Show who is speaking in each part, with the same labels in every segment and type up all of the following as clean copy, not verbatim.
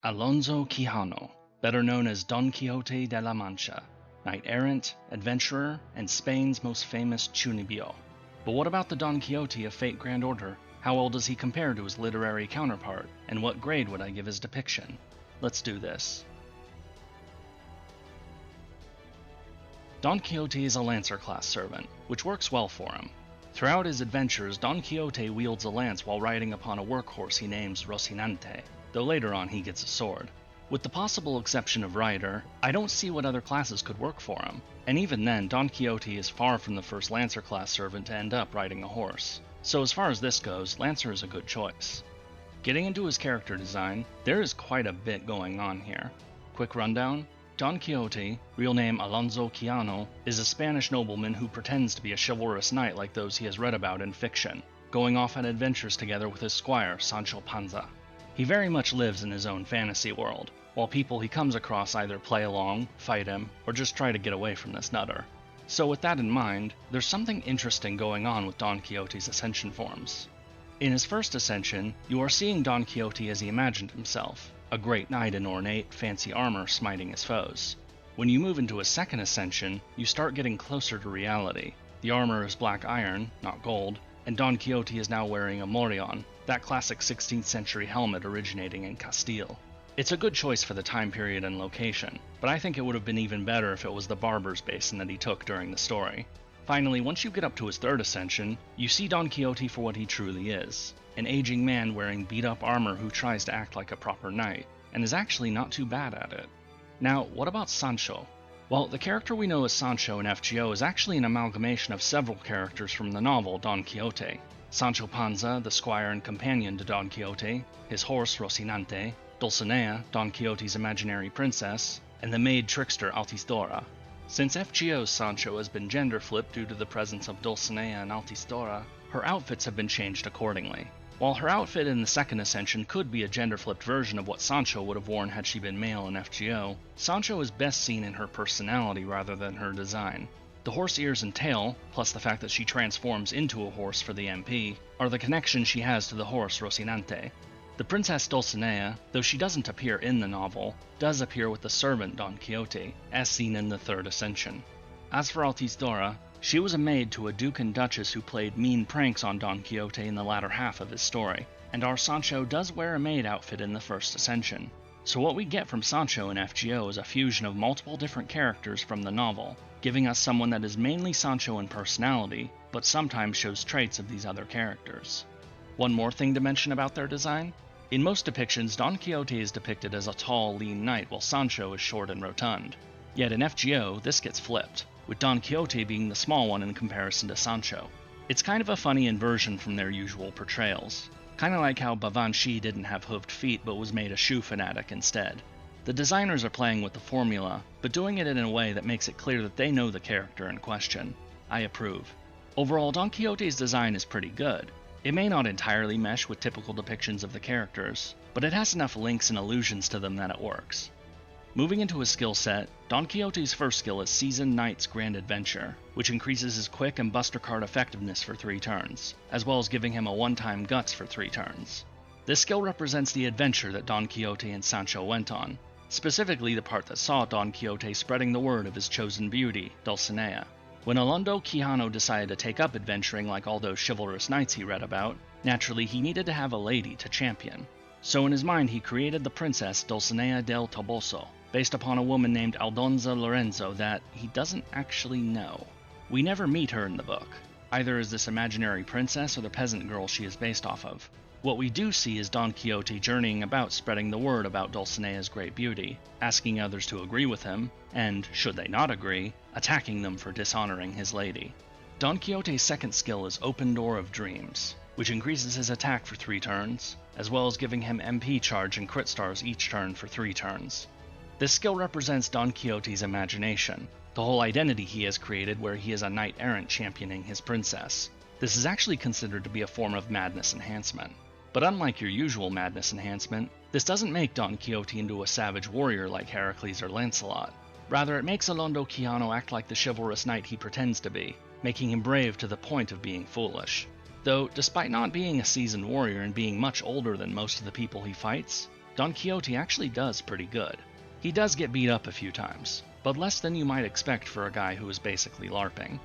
Speaker 1: Alonso Quijano, better known as Don Quixote de la Mancha, knight-errant, adventurer, and Spain's most famous chunibyo. But what about the Don Quixote of Fate Grand Order? How well does he compare to his literary counterpart, and what grade would I give his depiction? Let's do this. Don Quixote is a Lancer-class servant, which works well for him. Throughout his adventures, Don Quixote wields a lance while riding upon a workhorse he names Rocinante, though later on he gets a sword. With the possible exception of Rider, I don't see what other classes could work for him, and even then, Don Quixote is far from the first Lancer-class servant to end up riding a horse. So as far as this goes, Lancer is a good choice. Getting into his character design, there is quite a bit going on here. Quick rundown. Don Quixote, real name Alonso Quijano, is a Spanish nobleman who pretends to be a chivalrous knight like those he has read about in fiction, going off on adventures together with his squire, Sancho Panza. He very much lives in his own fantasy world, while people he comes across either play along, fight him, or just try to get away from this nutter. So with that in mind, there's something interesting going on with Don Quixote's ascension forms. In his first ascension, you are seeing Don Quixote as he imagined himself, a great knight in ornate, fancy armor smiting his foes. When you move into his second ascension, you start getting closer to reality. The armor is black iron, not gold, and Don Quixote is now wearing a morion, that classic 16th century helmet originating in Castile. It's a good choice for the time period and location, but I think it would have been even better if it was the barber's basin that he took during the story. Finally, once you get up to his third ascension, you see Don Quixote for what he truly is, an aging man wearing beat-up armor who tries to act like a proper knight, and is actually not too bad at it. Now, what about Sancho? Well, the character we know as Sancho in FGO is actually an amalgamation of several characters from the novel Don Quixote. Sancho Panza, the squire and companion to Don Quixote, his horse Rocinante, Dulcinea, Don Quixote's imaginary princess, and the maid trickster Altisidora. Since FGO's Sancho has been gender flipped due to the presence of Dulcinea and Altisidora, her outfits have been changed accordingly. While her outfit in the second ascension could be a gender flipped version of what Sancho would have worn had she been male in FGO, Sancho is best seen in her personality rather than her design. The horse ears and tail, plus the fact that she transforms into a horse for the MP, are the connection she has to the horse Rocinante. The Princess Dulcinea, though she doesn't appear in the novel, does appear with the servant Don Quixote, as seen in the third ascension. As for Altisidora, she was a maid to a duke and duchess who played mean pranks on Don Quixote in the latter half of his story, and our Sancho does wear a maid outfit in the first ascension. So what we get from Sancho in FGO is a fusion of multiple different characters from the novel, giving us someone that is mainly Sancho in personality, but sometimes shows traits of these other characters. One more thing to mention about their design. In most depictions, Don Quixote is depicted as a tall, lean knight while Sancho is short and rotund. Yet in FGO, this gets flipped, with Don Quixote being the small one in comparison to Sancho. It's kind of a funny inversion from their usual portrayals. Kinda like how Bavanchi didn't have hoofed feet but was made a shoe fanatic instead. The designers are playing with the formula, but doing it in a way that makes it clear that they know the character in question. I approve. Overall, Don Quixote's design is pretty good. It may not entirely mesh with typical depictions of the characters, but it has enough links and allusions to them that it works. Moving into his skill set, Don Quixote's first skill is Seasoned Knight's Grand Adventure, which increases his quick and buster card effectiveness for 3 turns, as well as giving him a one-time guts for 3 turns. This skill represents the adventure that Don Quixote and Sancho went on, specifically the part that saw Don Quixote spreading the word of his chosen beauty, Dulcinea. When Alonso Quijano decided to take up adventuring like all those chivalrous knights he read about, naturally he needed to have a lady to champion. So in his mind he created the princess Dulcinea del Toboso, based upon a woman named Aldonza Lorenzo that he doesn't actually know. We never meet her in the book, either as this imaginary princess or the peasant girl she is based off of. What we do see is Don Quixote journeying about spreading the word about Dulcinea's great beauty, asking others to agree with him, and, should they not agree, attacking them for dishonoring his lady. Don Quixote's second skill is Open Door of Dreams, which increases his attack for 3 turns, as well as giving him MP charge and crit stars each turn for 3 turns. This skill represents Don Quixote's imagination, the whole identity he has created where he is a knight-errant championing his princess. This is actually considered to be a form of madness enhancement. But unlike your usual madness enhancement, this doesn't make Don Quixote into a savage warrior like Heracles or Lancelot. Rather, it makes Alonso Quijano act like the chivalrous knight he pretends to be, making him brave to the point of being foolish. Though, despite not being a seasoned warrior and being much older than most of the people he fights, Don Quixote actually does pretty good. He does get beat up a few times, but less than you might expect for a guy who is basically LARPing.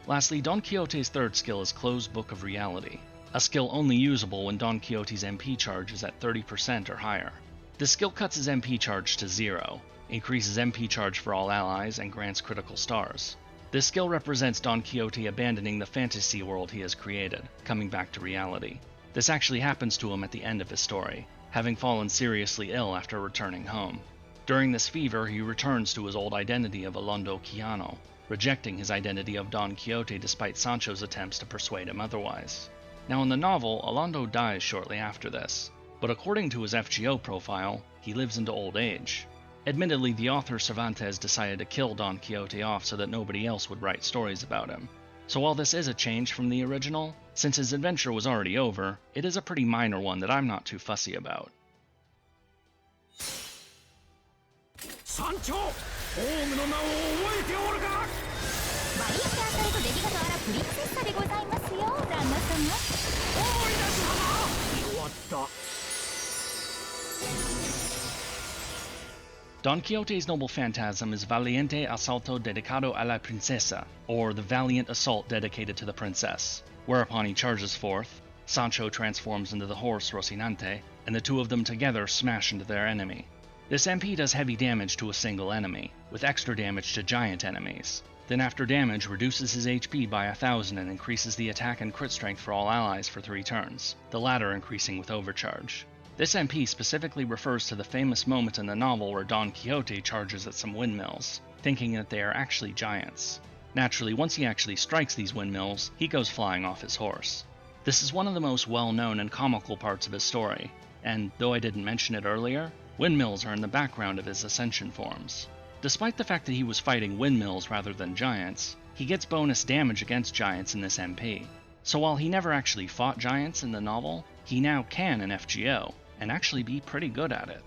Speaker 1: Lastly, Don Quixote's third skill is Closed Book of Reality, a skill only usable when Don Quixote's MP charge is at 30% or higher. This skill cuts his MP charge to 0, increases MP charge for all allies, and grants critical stars. This skill represents Don Quixote abandoning the fantasy world he has created, coming back to reality. This actually happens to him at the end of his story, having fallen seriously ill after returning home. During this fever, he returns to his old identity of Alonso Quijano, rejecting his identity of Don Quixote despite Sancho's attempts to persuade him otherwise. Now in the novel, Alonso dies shortly after this, but according to his FGO profile, he lives into old age. Admittedly, the author Cervantes decided to kill Don Quixote off so that nobody else would write stories about him. So while this is a change from the original, since his adventure was already over, it is a pretty minor one that I'm not too fussy about.
Speaker 2: Sancho! ホームの名を覚えておるか?
Speaker 3: バリスターされとデリカトアラプリンセッサでございますよ、旦那様。
Speaker 2: 思い出したな。弱った。
Speaker 1: Don Quixote's noble phantasm is Valiente Asalto Dedicado a la Princesa, or the Valiant Assault dedicated to the princess, whereupon he charges forth, Sancho transforms into the horse Rocinante, and the two of them together smash into their enemy. This MP does heavy damage to a single enemy, with extra damage to giant enemies. Then after damage, reduces his HP by 1000 and increases the attack and crit strength for all allies for 3 turns, the latter increasing with overcharge. This MP specifically refers to the famous moment in the novel where Don Quixote charges at some windmills, thinking that they are actually giants. Naturally, once he actually strikes these windmills, he goes flying off his horse. This is one of the most well-known and comical parts of his story, and though I didn't mention it earlier, windmills are in the background of his ascension forms. Despite the fact that he was fighting windmills rather than giants, he gets bonus damage against giants in this MP. So while he never actually fought giants in the novel, he now can in FGO, and actually be pretty good at it.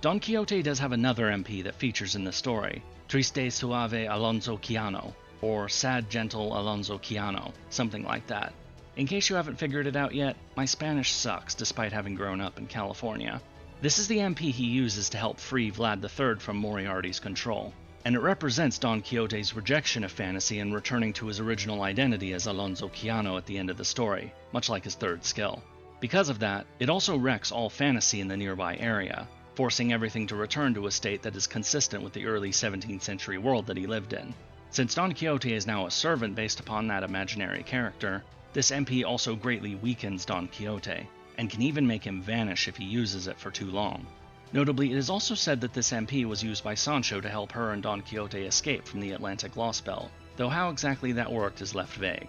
Speaker 1: Don Quixote does have another MP that features in the story, Triste Suave Alonso Quijano, or Sad Gentle Alonso Quijano, something like that. In case you haven't figured it out yet, my Spanish sucks despite having grown up in California. This is the MP he uses to help free Vlad III from Moriarty's control, and it represents Don Quixote's rejection of fantasy and returning to his original identity as Alonso Quijano at the end of the story, much like his third skill. Because of that, it also wrecks all fantasy in the nearby area, forcing everything to return to a state that is consistent with the early 17th century world that he lived in. Since Don Quixote is now a servant based upon that imaginary character, this MP also greatly weakens Don Quixote, and can even make him vanish if he uses it for too long. Notably, it is also said that this MP was used by Sancho to help her and Don Quixote escape from the Atlantic Lost Belt, though how exactly that worked is left vague.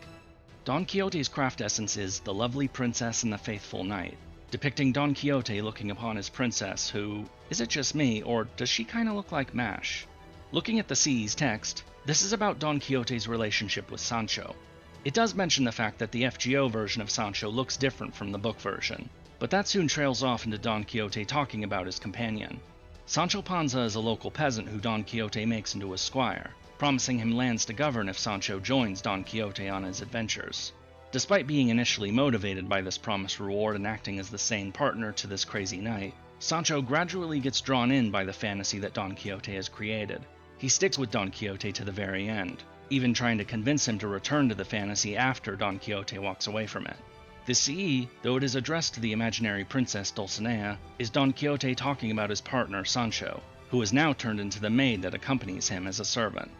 Speaker 1: Don Quixote's craft essence is The Lovely Princess and the Faithful Knight, depicting Don Quixote looking upon his princess who, is it just me, or does she kinda look like MASH? Looking at the CE's text, this is about Don Quixote's relationship with Sancho. It does mention the fact that the FGO version of Sancho looks different from the book version, but that soon trails off into Don Quixote talking about his companion. Sancho Panza is a local peasant who Don Quixote makes into a squire, promising him lands to govern if Sancho joins Don Quixote on his adventures. Despite being initially motivated by this promised reward and acting as the sane partner to this crazy knight, Sancho gradually gets drawn in by the fantasy that Don Quixote has created. He sticks with Don Quixote to the very end, even trying to convince him to return to the fantasy after Don Quixote walks away from it. The CE, though it is addressed to the imaginary princess Dulcinea, is Don Quixote talking about his partner Sancho, who is now turned into the maid that accompanies him as a servant.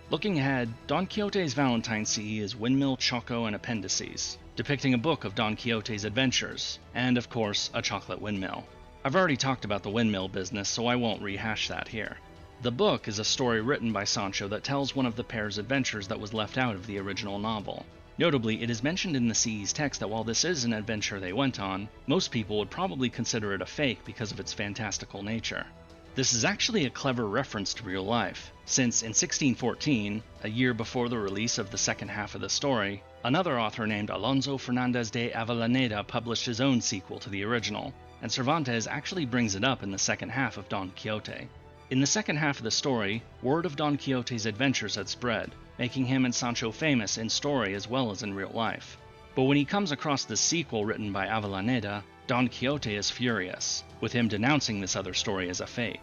Speaker 1: Looking ahead, Don Quixote's Valentines CE is Windmill, Choco, and Appendices, depicting a book of Don Quixote's adventures, and of course, a chocolate windmill. I've already talked about the windmill business, so I won't rehash that here. The book is a story written by Sancho that tells one of the pair's adventures that was left out of the original novel. Notably, it is mentioned in the CE's text that while this is an adventure they went on, most people would probably consider it a fake because of its fantastical nature. This is actually a clever reference to real life, since in 1614, a year before the release of the second half of the story, another author named Alonso Fernández de Avellaneda published his own sequel to the original, and Cervantes actually brings it up in the second half of Don Quixote. In the second half of the story, word of Don Quixote's adventures had spread, making him and Sancho famous in story as well as in real life. But when he comes across the sequel written by Avellaneda, Don Quixote is furious, with him denouncing this other story as a fake.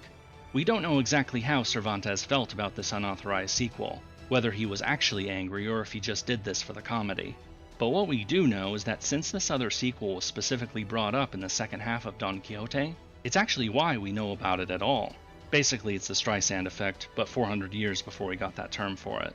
Speaker 1: We don't know exactly how Cervantes felt about this unauthorized sequel, whether he was actually angry or if he just did this for the comedy. But what we do know is that since this other sequel was specifically brought up in the second half of Don Quixote, it's actually why we know about it at all. Basically, it's the Streisand effect, but 400 years before we got that term for it.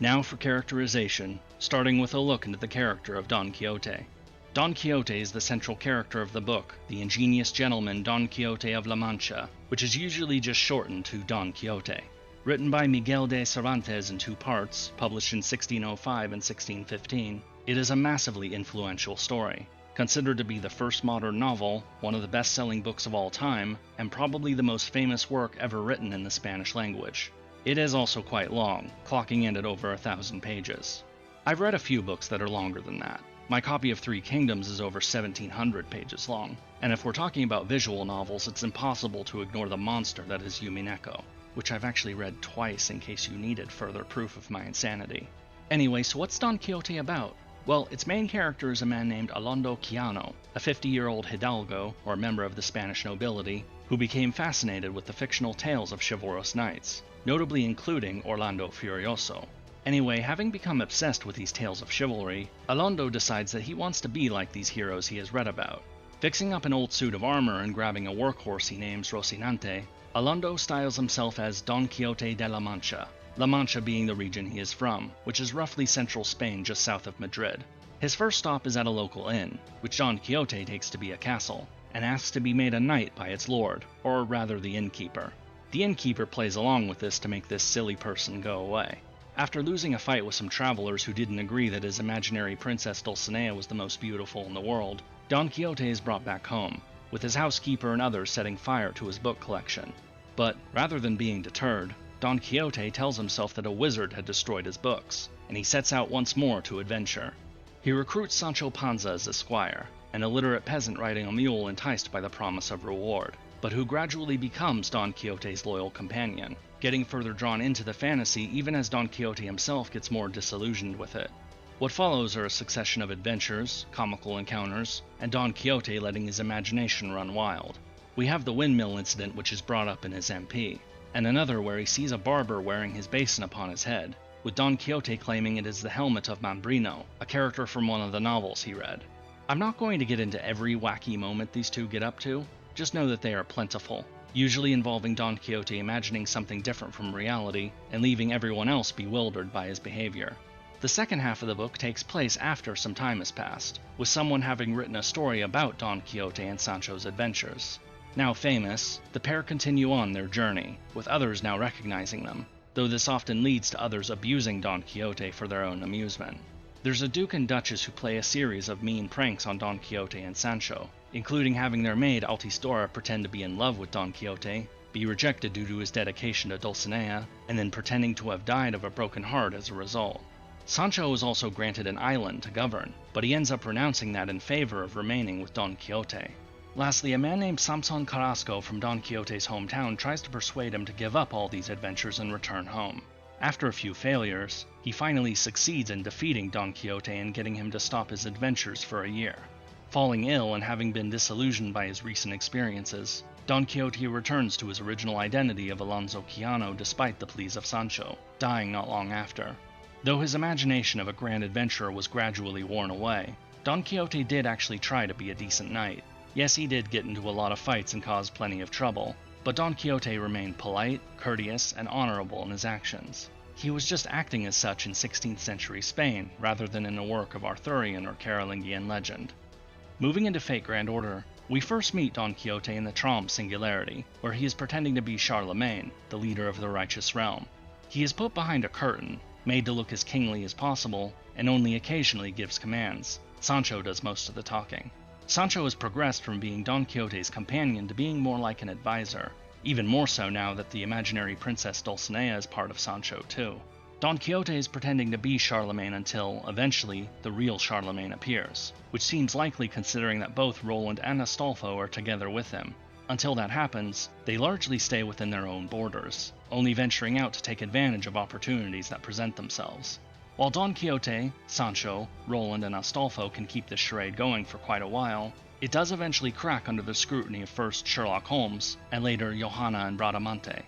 Speaker 1: Now for characterization, starting with a look into the character of Don Quixote. Don Quixote is the central character of the book, the ingenious gentleman Don Quixote of La Mancha, which is usually just shortened to Don Quixote. Written by Miguel de Cervantes in 2 parts, published in 1605 and 1615, it is a massively influential story. Considered to be the first modern novel, one of the best-selling books of all time, and probably the most famous work ever written in the Spanish language. It is also quite long, clocking in at over 1,000 pages. I've read a few books that are longer than that. My copy of 3 Kingdoms is over 1,700 pages long, and if we're talking about visual novels, it's impossible to ignore the monster that is Yumineko, which I've actually read twice in case you needed further proof of my insanity. Anyway, so what's Don Quixote about? Well, its main character is a man named Alonso Quijano, a 50-year-old hidalgo, or member of the Spanish nobility, who became fascinated with the fictional tales of chivalrous knights, notably including Orlando Furioso. Anyway, having become obsessed with these tales of chivalry, Alonso decides that he wants to be like these heroes he has read about. Fixing up an old suit of armor and grabbing a workhorse he names Rocinante, Alonso styles himself as Don Quixote de la Mancha, La Mancha being the region he is from, which is roughly central Spain just south of Madrid. His first stop is at a local inn, which Don Quixote takes to be a castle, and asks to be made a knight by its lord, or rather the innkeeper. The innkeeper plays along with this to make this silly person go away. After losing a fight with some travelers who didn't agree that his imaginary princess Dulcinea was the most beautiful in the world, Don Quixote is brought back home, with his housekeeper and others setting fire to his book collection. But, rather than being deterred, Don Quixote tells himself that a wizard had destroyed his books, and he sets out once more to adventure. He recruits Sancho Panza as a squire, an illiterate peasant riding a mule enticed by the promise of reward, but who gradually becomes Don Quixote's loyal companion, getting further drawn into the fantasy even as Don Quixote himself gets more disillusioned with it. What follows are a succession of adventures, comical encounters, and Don Quixote letting his imagination run wild. We have the windmill incident which is brought up in his MP, and another where he sees a barber wearing his basin upon his head, with Don Quixote claiming it is the helmet of Mambrino, a character from one of the novels he read. I'm not going to get into every wacky moment these two get up to, just know that they are plentiful, usually involving Don Quixote imagining something different from reality and leaving everyone else bewildered by his behavior. The second half of the book takes place after some time has passed, with someone having written a story about Don Quixote and Sancho's adventures. Now famous, the pair continue on their journey, with others now recognizing them, though this often leads to others abusing Don Quixote for their own amusement. There's a duke and duchess who play a series of mean pranks on Don Quixote and Sancho, including having their maid Altistora pretend to be in love with Don Quixote, be rejected due to his dedication to Dulcinea, and then pretending to have died of a broken heart as a result. Sancho is also granted an island to govern, but he ends up renouncing that in favor of remaining with Don Quixote. Lastly, a man named Samson Carrasco from Don Quixote's hometown tries to persuade him to give up all these adventures and return home. After a few failures, he finally succeeds in defeating Don Quixote and getting him to stop his adventures for a year. Falling ill and having been disillusioned by his recent experiences, Don Quixote returns to his original identity of Alonso Quijano despite the pleas of Sancho, dying not long after. Though his imagination of a grand adventurer was gradually worn away, Don Quixote did actually try to be a decent knight. Yes, he did get into a lot of fights and cause plenty of trouble, but Don Quixote remained polite, courteous, and honorable in his actions. He was just acting as such in 16th century Spain, rather than in a work of Arthurian or Carolingian legend. Moving into Fate Grand Order, we first meet Don Quixote in the Trom Singularity, where he is pretending to be Charlemagne, the leader of the righteous realm. He is put behind a curtain, made to look as kingly as possible, and only occasionally gives commands. Sancho does most of the talking. Sancho has progressed from being Don Quixote's companion to being more like an advisor, even more so now that the imaginary princess Dulcinea is part of Sancho too. Don Quixote is pretending to be Charlemagne until, eventually, the real Charlemagne appears, which seems likely considering that both Roland and Astolfo are together with him. Until that happens, they largely stay within their own borders, only venturing out to take advantage of opportunities that present themselves. While Don Quixote, Sancho, Roland, and Astolfo can keep this charade going for quite a while, it does eventually crack under the scrutiny of first Sherlock Holmes, and later Johanna and Bradamante.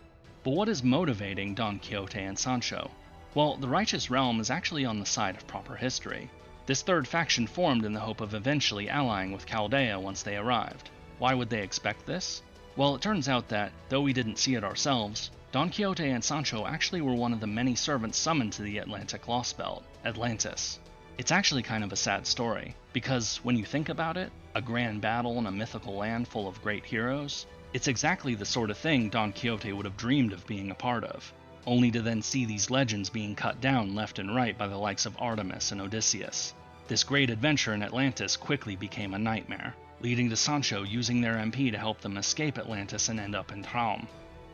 Speaker 1: But what is motivating Don Quixote and Sancho? Well, the righteous realm is actually on the side of proper history. This third faction formed in the hope of eventually allying with Chaldea once they arrived. Why would they expect this? Well, it turns out that, though we didn't see it ourselves, Don Quixote and Sancho actually were one of the many servants summoned to the Atlantic Lost Belt, Atlantis. It's actually kind of a sad story, because when you think about it, a grand battle in a mythical land full of great heroes, it's exactly the sort of thing Don Quixote would have dreamed of being a part of, only to then see these legends being cut down left and right by the likes of Artemis and Odysseus. This great adventure in Atlantis quickly became a nightmare, leading to Sancho using their MP to help them escape Atlantis and end up in Traum.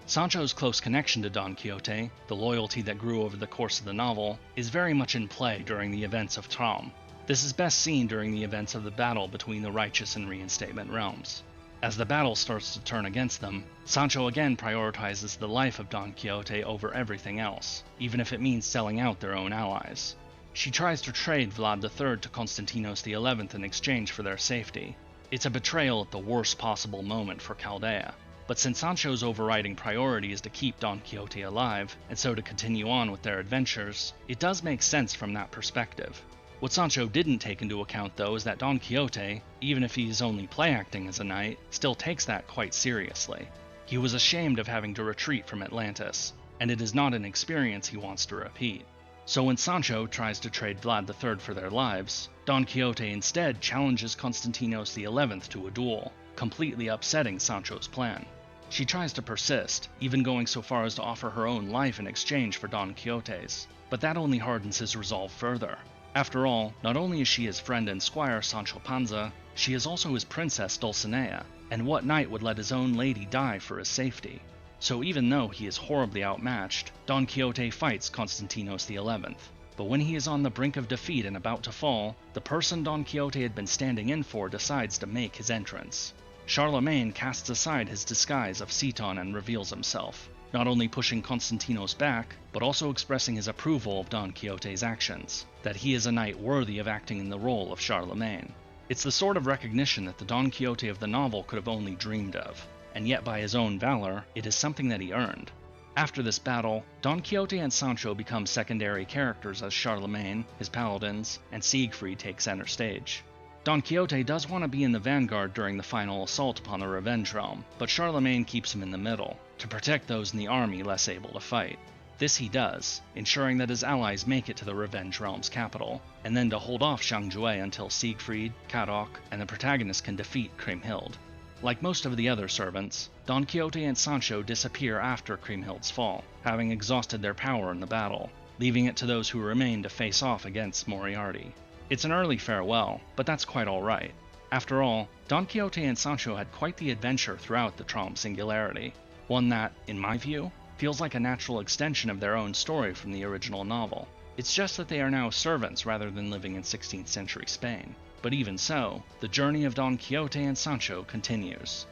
Speaker 1: Sancho's close connection to Don Quixote, the loyalty that grew over the course of the novel, is very much in play during the events of Traum. This is best seen during the events of the battle between the Righteous and Reinstatement realms. As the battle starts to turn against them, Sancho again prioritizes the life of Don Quixote over everything else, even if it means selling out their own allies. She tries to trade Vlad III to Constantinos XI in exchange for their safety. It's a betrayal at the worst possible moment for Chaldea. But since Sancho's overriding priority is to keep Don Quixote alive, and so to continue on with their adventures, it does make sense from that perspective. What Sancho didn't take into account though is that Don Quixote, even if he is only play acting as a knight, still takes that quite seriously. He was ashamed of having to retreat from Atlantis, and it is not an experience he wants to repeat. So when Sancho tries to trade Vlad III for their lives, Don Quixote instead challenges Constantinos XI to a duel, completely upsetting Sancho's plan. She tries to persist, even going so far as to offer her own life in exchange for Don Quixote's, but that only hardens his resolve further. After all, not only is she his friend and squire Sancho Panza, she is also his princess Dulcinea, and what knight would let his own lady die for his safety? So even though he is horribly outmatched, Don Quixote fights Constantinos XI. But when he is on the brink of defeat and about to fall, the person Don Quixote had been standing in for decides to make his entrance. Charlemagne casts aside his disguise of Ceton and reveals himself, not only pushing Constantinos back, but also expressing his approval of Don Quixote's actions, that he is a knight worthy of acting in the role of Charlemagne. It's the sort of recognition that the Don Quixote of the novel could have only dreamed of, and yet by his own valor, it is something that he earned. After this battle, Don Quixote and Sancho become secondary characters as Charlemagne, his paladins, and Siegfried take center stage. Don Quixote does want to be in the vanguard during the final assault upon the Revenge Realm, but Charlemagne keeps him in the middle, to protect those in the army less able to fight. This he does, ensuring that his allies make it to the Revenge Realm's capital, and then to hold off Zhang until Siegfried, Kadok, and the protagonist can defeat Kriemhild. Like most of the other servants, Don Quixote and Sancho disappear after Kriemhild's fall, having exhausted their power in the battle, leaving it to those who remain to face off against Moriarty. It's an early farewell, but that's quite alright. After all, Don Quixote and Sancho had quite the adventure throughout the Traum Singularity, one that, in my view, feels like a natural extension of their own story from the original novel. It's just that they are now servants rather than living in 16th century Spain. But even so, the journey of Don Quixote and Sancho continues.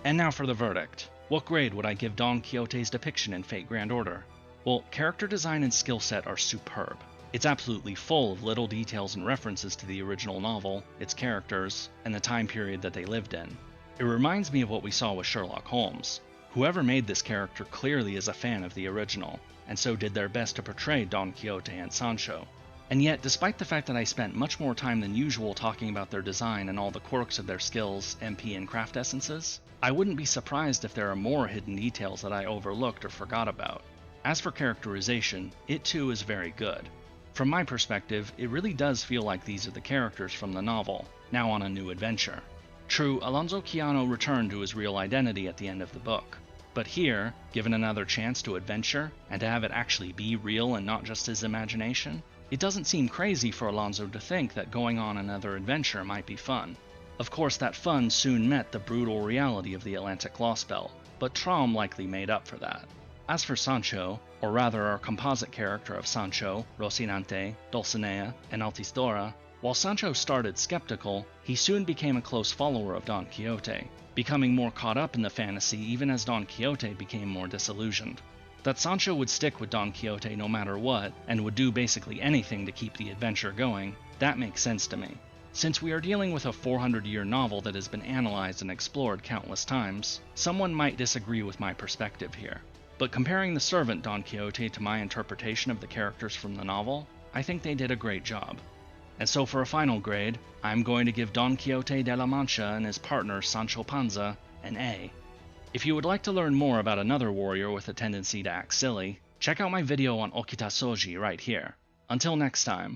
Speaker 1: And now for the verdict. What grade would I give Don Quixote's depiction in Fate Grand Order? Well, character design and skill set are superb. It's absolutely full of little details and references to the original novel, its characters, and the time period that they lived in. It reminds me of what we saw with Sherlock Holmes. Whoever made this character clearly is a fan of the original, and so did their best to portray Don Quixote and Sancho. And yet, despite the fact that I spent much more time than usual talking about their design and all the quirks of their skills, MP, and craft essences, I wouldn't be surprised if there are more hidden details that I overlooked or forgot about. As for characterization, it too is very good. From my perspective, it really does feel like these are the characters from the novel, now on a new adventure. True, Alonso Quijano returned to his real identity at the end of the book, but here, given another chance to adventure, and to have it actually be real and not just his imagination, it doesn't seem crazy for Alonso to think that going on another adventure might be fun. Of course, that fun soon met the brutal reality of the Atlantic Lost Belt, but Traum likely made up for that. As for Sancho, or rather our composite character of Sancho, Rocinante, Dulcinea, and Altisidora, while Sancho started skeptical, he soon became a close follower of Don Quixote, becoming more caught up in the fantasy even as Don Quixote became more disillusioned. That Sancho would stick with Don Quixote no matter what, and would do basically anything to keep the adventure going, that makes sense to me. Since we are dealing with a 400-year novel that has been analyzed and explored countless times, someone might disagree with my perspective here. But comparing the servant Don Quixote to my interpretation of the characters from the novel, I think they did a great job. And so for a final grade, I'm going to give Don Quixote de la Mancha and his partner Sancho Panza an A. If you would like to learn more about another warrior with a tendency to act silly, check out my video on Okita Soji right here. Until next time.